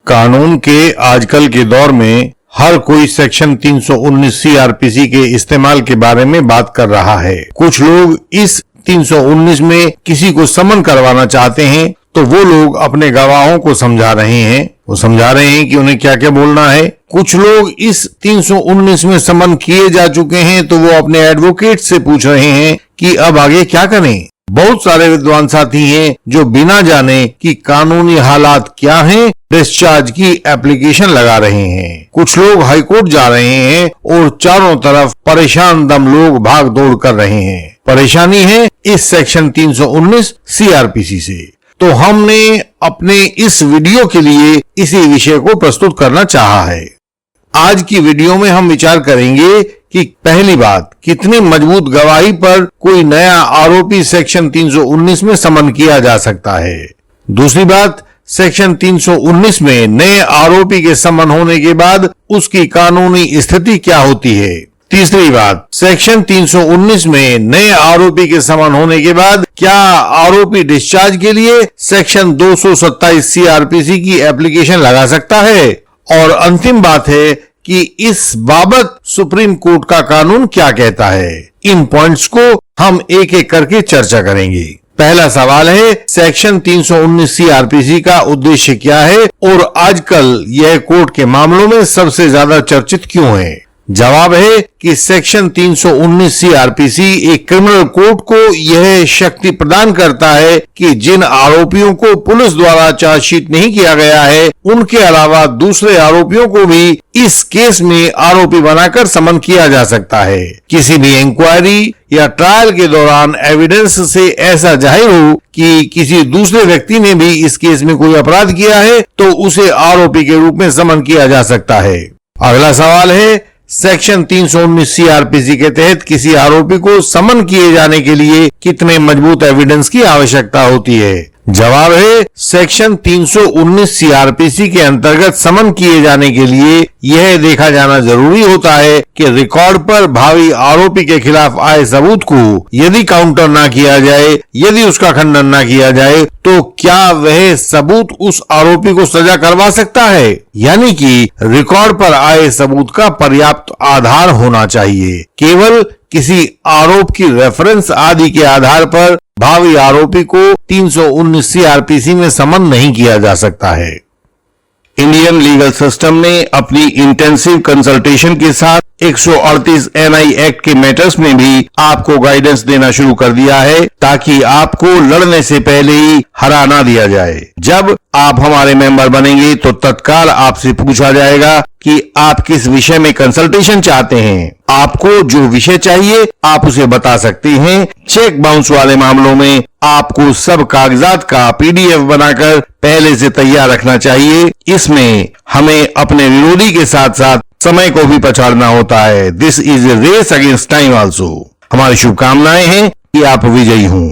कानून के आजकल के दौर में हर कोई सेक्शन 319 सीआरपीसी के इस्तेमाल के बारे में बात कर रहा है। कुछ लोग इस 319 में किसी को समन करवाना चाहते हैं तो वो लोग अपने गवाहों को समझा रहे हैं। वो समझा रहे हैं कि उन्हें क्या क्या बोलना है। कुछ लोग इस 319 में समन किए जा चुके हैं तो वो अपने एडवोकेट से पूछ रहे हैं कि अब आगे क्या करें। बहुत सारे विद्वान साथी हैं जो बिना जाने कि कानूनी हालात क्या हैं डिस्चार्ज की एप्लीकेशन लगा रहे हैं। कुछ लोग हाईकोर्ट जा रहे हैं और चारों तरफ परेशान दम लोग भाग दौड़ कर रहे हैं। परेशानी है इस सेक्शन 319 सीआरपीसी से। तो हमने अपने इस वीडियो के लिए इसी विषय को प्रस्तुत करना चाहा है। आज की वीडियो में हम विचार करेंगे कि पहली बात, कितनी मजबूत गवाही पर कोई नया आरोपी सेक्शन 319 में समन किया जा सकता है। दूसरी बात, सेक्शन 319 में नए आरोपी के समन होने के बाद उसकी कानूनी स्थिति क्या होती है। तीसरी बात, सेक्शन 319 में नए आरोपी के समन होने के बाद क्या आरोपी डिस्चार्ज के लिए सेक्शन 227 सीआरपीसी की एप्लीकेशन लगा सकता है। और अंतिम बात है कि इस बाबत सुप्रीम कोर्ट का कानून क्या कहता है। इन पॉइंट्स को हम एक एक करके चर्चा करेंगे। पहला सवाल है, सेक्शन 319 सीआरपीसी का उद्देश्य क्या है और आजकल यह कोर्ट के मामलों में सबसे ज्यादा चर्चित क्यों है। जवाब है कि सेक्शन 319 सीआरपीसी एक क्रिमिनल कोर्ट को यह शक्ति प्रदान करता है कि जिन आरोपियों को पुलिस द्वारा चार्जशीट नहीं किया गया है उनके अलावा दूसरे आरोपियों को भी इस केस में आरोपी बनाकर समन किया जा सकता है। किसी भी इंक्वायरी या ट्रायल के दौरान एविडेंस से ऐसा जाहिर हो कि किसी दूसरे व्यक्ति ने भी इस केस में कोई अपराध किया है तो उसे आरोपी के रूप में समन किया जा सकता है। अगला सवाल है, सेक्शन 319 सीआरपीसी के तहत किसी आरोपी को समन किए जाने के लिए कितने मजबूत एविडेंस की आवश्यकता होती है। जवाब है, सेक्शन 319 सीआरपीसी के अंतर्गत समन किए जाने के लिए यह देखा जाना जरूरी होता है कि रिकॉर्ड पर भावी आरोपी के खिलाफ आए सबूत को यदि काउंटर ना किया जाए, यदि उसका खंडन ना किया जाए तो क्या वह सबूत उस आरोपी को सजा करवा सकता है। यानी कि रिकॉर्ड पर आए सबूत का पर्याप्त आधार होना चाहिए। केवल किसी आरोप की रेफरेंस आदि के आधार पर भावी आरोपी को 319 सीआरपीसी में समन नहीं किया जा सकता है। इंडियन लीगल सिस्टम ने अपनी इंटेंसिव कंसल्टेशन के साथ 138 एनआई एक्ट के मैटर्स में भी आपको गाइडेंस देना शुरू कर दिया है ताकि आपको लड़ने से पहले ही हरा ना दिया जाए। जब आप हमारे मेंबर बनेंगे तो तत्काल आपसे पूछा जाएगा कि आप किस विषय में कंसल्टेशन चाहते हैं। आपको जो विषय चाहिए आप उसे बता सकते हैं। चेक बाउंस वाले मामलों में आपको सब कागजात का पीडीएफ बनाकर पहले से तैयार रखना चाहिए। इसमें हमें अपने विरोधी के साथ साथ समय को भी पछाड़ना होता है। This is a race against time also. हमारी शुभकामनाएं हैं कि आप विजयी हों।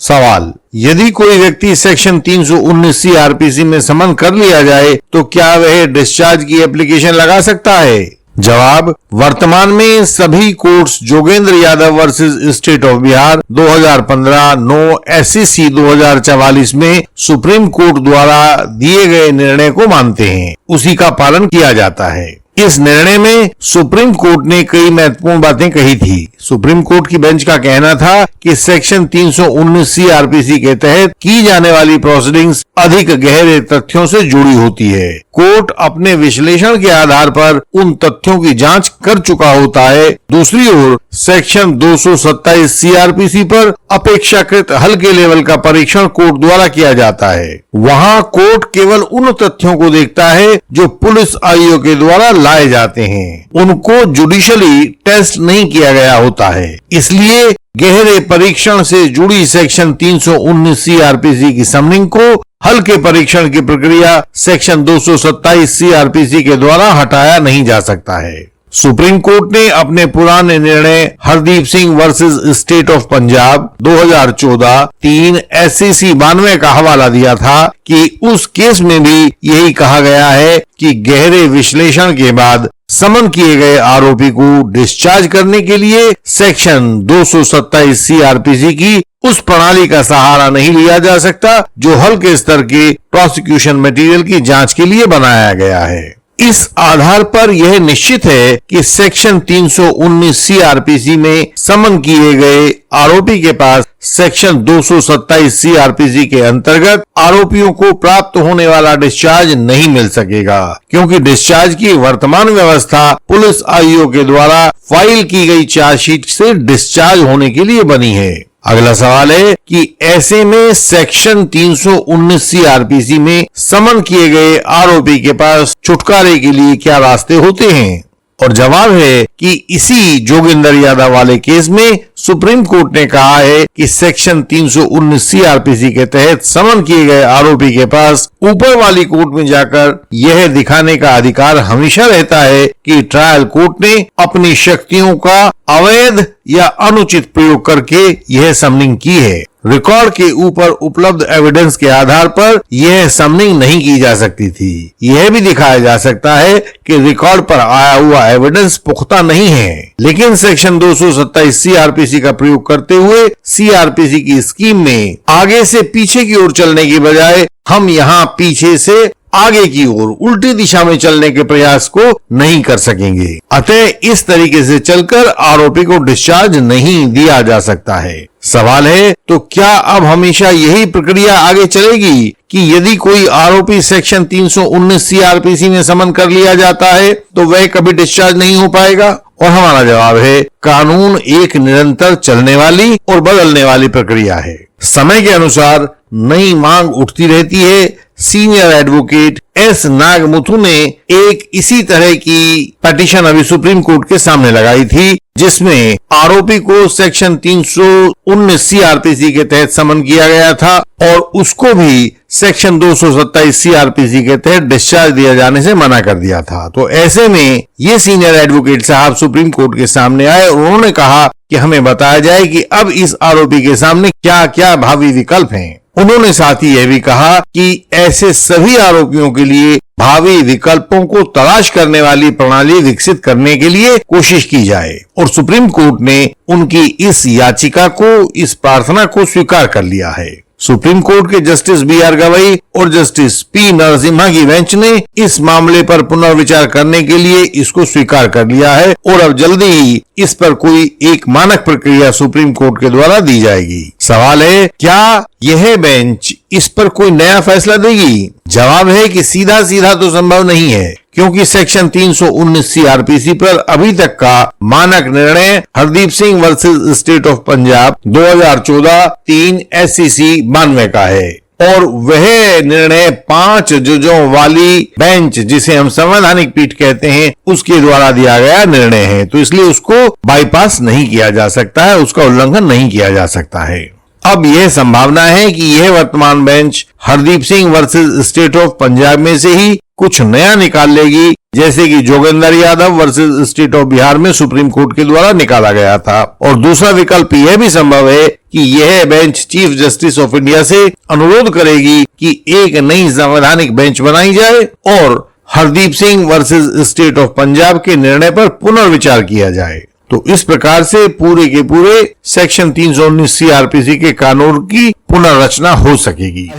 सवाल, यदि कोई व्यक्ति सेक्शन 319 सीआरपीसी में समन कर लिया जाए तो क्या वह डिस्चार्ज की एप्लीकेशन लगा सकता है। जवाब, वर्तमान में सभी courts Jogendra Yadav versus state of Bihar 2015 9 SCC 2044 में सुप्रीम कोर्ट द्वारा दिए गए निर्णय को मानते हैं, उसी का पालन किया जाता है। इस निर्णय में सुप्रीम कोर्ट ने कई महत्वपूर्ण बातें कही थी। सुप्रीम कोर्ट की बेंच का कहना था कि सेक्शन 319 सीआरपीसी के तहत की जाने वाली प्रोसीडिंग्स अधिक गहरे तथ्यों से जुड़ी होती है। कोर्ट अपने विश्लेषण के आधार पर उन तथ्यों की जांच कर चुका होता है। दूसरी ओर सेक्शन 227 सीआरपीसी पर अपेक्षाकृत हल्के लेवल का परीक्षण कोर्ट द्वारा किया जाता है। वहां कोर्ट केवल उन तथ्यों को देखता है जो पुलिस आयोग के द्वारा लाए जाते हैं। उनको जुडिशियली टेस्ट नहीं किया गया होता है। इसलिए गहरे परीक्षण से जुड़ी सेक्शन 319 सीआरपीसी की समनिंग को हल्के परीक्षण की प्रक्रिया सेक्शन 227 सीआरपीसी के द्वारा हटाया नहीं जा सकता है। सुप्रीम कोर्ट ने अपने पुराने निर्णय Hardeep Singh versus state of Punjab 2014 3 SCC 92 का हवाला दिया था कि उस केस में भी यही कहा गया है कि गहरे विश्लेषण के बाद समन किए गए आरोपी को डिस्चार्ज करने के लिए सेक्शन 227 सीआरपीसी की उस प्रणाली का सहारा नहीं लिया जा सकता जो हल्के स्तर के प्रोसिक्यूशन मटेरियल की जांच के लिए बनाया गया है। इस आधार पर यह निश्चित है कि सेक्शन 319 सीआरपीसी में समन किए गए आरोपी के पास सेक्शन 227 सीआरपीसी के अंतर्गत आरोपियों को प्राप्त होने वाला डिस्चार्ज नहीं मिल सकेगा, क्योंकि डिस्चार्ज की वर्तमान व्यवस्था पुलिस आईओ के द्वारा फाइल की गई चार्जशीट से डिस्चार्ज होने के लिए बनी है। अगला सवाल है कि ऐसे में सेक्शन 319 सीआरपीसी में समन किए गए आरोपी के पास छुटकारे के लिए क्या रास्ते होते हैं, और जवाब है कि इसी जोगिंदर यादव वाले केस में सुप्रीम कोर्ट ने कहा है कि सेक्शन 319 सीआरपीसी के तहत समन किए गए आरोपी के पास ऊपर वाली कोर्ट में जाकर यह दिखाने का अधिकार हमेशा रहता है कि ट्रायल कोर्ट ने अपनी शक्तियों का अवैध या अनुचित प्रयोग करके यह समनिंग की है। रिकॉर्ड के ऊपर उपलब्ध एविडेंस के आधार पर यह समनिंग नहीं की जा सकती थी। यह भी दिखाया जा सकता है कि रिकॉर्ड पर आया हुआ एविडेंस पुख्ता नहीं है, लेकिन सेक्शन 227 सीआरपीसी का प्रयोग करते हुए सीआरपीसी की स्कीम में आगे से पीछे की ओर चलने की बजाय हम यहाँ पीछे से आगे की ओर उल्टी दिशा में चलने के प्रयास को नहीं कर सकेंगे। अतः इस तरीके से चलकर आरोपी को डिस्चार्ज नहीं दिया जा सकता है। सवाल है, तो क्या अब हमेशा यही प्रक्रिया आगे चलेगी कि यदि कोई आरोपी सेक्शन 319 सीआरपीसी में समन कर लिया जाता है तो वह कभी डिस्चार्ज नहीं हो पाएगा? और हमारा जवाब है, कानून एक निरंतर चलने वाली और बदलने वाली प्रक्रिया है। समय के अनुसार नई मांग उठती रहती है। सीनियर एडवोकेट एस नागमुथु ने एक इसी तरह की पिटीशन अभी सुप्रीम कोर्ट के सामने लगाई थी, जिसमें आरोपी को सेक्शन 319 सीआरपीसी के तहत समन किया गया था और उसको भी सेक्शन 227 सीआरपीसी के तहत डिस्चार्ज दिया जाने से मना कर दिया था। तो ऐसे में ये सीनियर एडवोकेट साहब सुप्रीम कोर्ट के सामने आए और उन्होंने कहा कि हमें बताया जाए कि अब इस आरोपी के सामने क्या क्या भावी विकल्प हैं। उन्होंने साथ ही यह भी कहा कि ऐसे सभी आरोपियों के लिए भावी विकल्पों को तलाश करने वाली प्रणाली विकसित करने के लिए कोशिश की जाए, और सुप्रीम कोर्ट ने उनकी इस याचिका को, इस प्रार्थना को स्वीकार कर लिया है। सुप्रीम कोर्ट के जस्टिस बी.आर. गवई और जस्टिस पी. नरसिम्हा की बेंच ने इस मामले पर पुनर्विचार करने के लिए इसको स्वीकार कर लिया है और अब जल्दी ही इस पर कोई एक मानक प्रक्रिया सुप्रीम कोर्ट के द्वारा दी जाएगी। सवाल है, क्या यह बेंच इस पर कोई नया फैसला देगी? जवाब है कि सीधा सीधा तो संभव नहीं है, क्योंकि सेक्शन 319 सीआरपीसी पर अभी तक का मानक निर्णय Hardeep Singh versus state of Punjab 2014 3 SCC 92 का है, और वह निर्णय 5 जजों वाली बेंच, जिसे हम संवैधानिक पीठ कहते हैं, उसके द्वारा दिया गया निर्णय है। तो इसलिए उसको बाईपास नहीं किया जा सकता है, उसका उल्लंघन नहीं किया जा सकता है। अब यह संभावना है कि यह वर्तमान bench Hardeep Singh versus state of Punjab में से ही कुछ नया निकाल लेगी, जैसे कि Joginder Yadav versus state of Bihar में सुप्रीम कोर्ट के द्वारा निकाला गया था। और दूसरा विकल्प यह भी संभव है कि यह bench chief justice of India से अनुरोध करेगी कि एक नई संवैधानिक बेंच बनाई जाए और Hardeep Singh versus state of Punjab के निर्णय पर पुनर्विचार किया जाए। तो इस प्रकार से पूरे के पूरे सेक्शन 319 सीआरपीसी के कानून की पुनर्रचना हो सकेगी।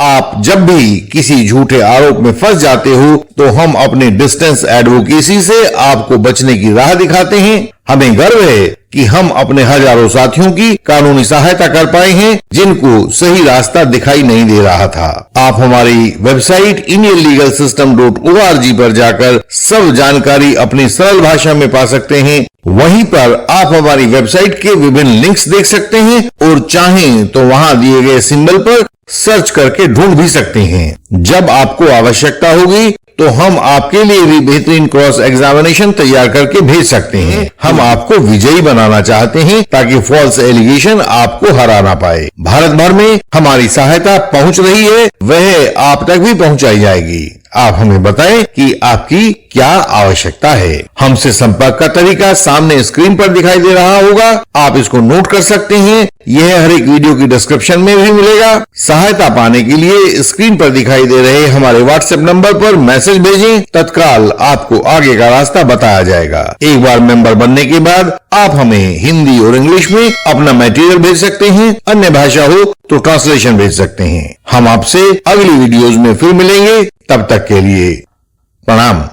आप जब भी किसी झूठे आरोप में फंस जाते हो तो हम अपने डिस्टेंस एडवोकेसी से आपको बचने की राह दिखाते हैं। हमें गर्व है कि हम अपने हजारों साथियों की कानूनी सहायता कर पाए हैं जिनको सही रास्ता दिखाई नहीं दे रहा था। आप हमारी वेबसाइट indianlegalsystem.org पर जाकर सब जानकारी अपनी सरल भाषा में पा सकते हैं। वहीं पर आप हमारी वेबसाइट के विभिन्न लिंक्स देख सकते हैं और चाहें तो वहां दिए गए सिंबल पर सर्च करके ढूंढ भी सकते हैं। जब आपको आवश्यकता होगी तो हम आपके लिए भी बेहतरीन क्रॉस एग्जामिनेशन तैयार करके भेज सकते हैं। हम आपको विजयी बनाना चाहते हैं ताकि फॉल्स एलिगेशन आपको हरा ना पाए। भारत भर में हमारी सहायता पहुंच रही है, वह आप तक भी पहुंचाई जाएगी। आप हमें बताएं कि आपकी क्या आवश्यकता है। हमसे संपर्क का तरीका सामने स्क्रीन पर दिखाई दे रहा होगा, आप इसको नोट कर सकते हैं यह हर एक वीडियो की डिस्क्रिप्शन में भी मिलेगा। सहायता पाने के लिए स्क्रीन पर दिखाई दे रहे हमारे व्हाट्सएप नंबर पर मैसेज भेजें, तत्काल आपको आगे का रास्ता बताया जाएगा। एक बार मेंबर बनने के बाद आप हमें हिंदी और इंग्लिश में अपना मटेरियल भेज सकते हैं, अन्य भाषा हो तो ट्रांसलेशन भेज सकते हैं। हम आपसे अगली वीडियोज में फिर मिलेंगे, तब तक के लिए प्रणाम।